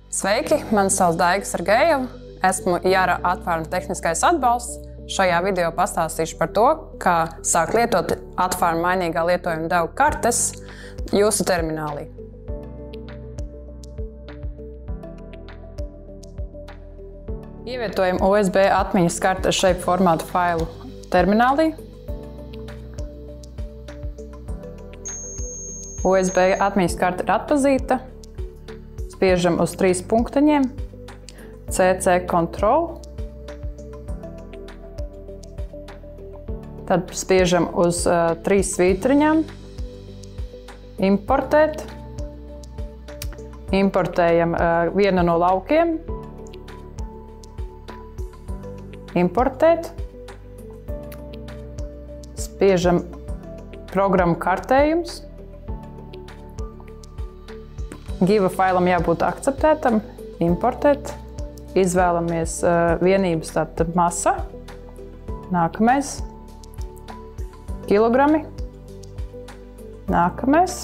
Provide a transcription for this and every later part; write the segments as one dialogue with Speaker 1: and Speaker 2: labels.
Speaker 1: Sveiki, mani sauc Daiga Sergejeva. Esmu Jara Atvārna tehniskais atbalsts. Šajā video pastāstīšu par to, kā sākt lietot atvārna mainīgā lietojuma devu kartes jūsu terminālī. Ievietojam USB atmiņas kartes shape formātu failu terminālī. USB atmiņas karte ir atpazīta. Spiežam uz 3 punktiņiem, CC Control. Tad spiežam uz 3 svītriņām, importēt. Importējam vienu no laukiem, importēt. Spiežam programmu kartējums. Giva failam jābūt akceptētam, importēt. Izvēlamies vienības, tātad masa. Nākamais. Kilogrami. Nākamais.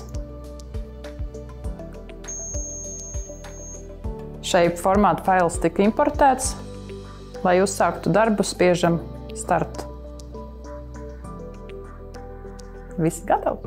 Speaker 1: Shape formāta fails tika importēts. Lai uzsāktu darbu, spiežam Start. Viss gatavs!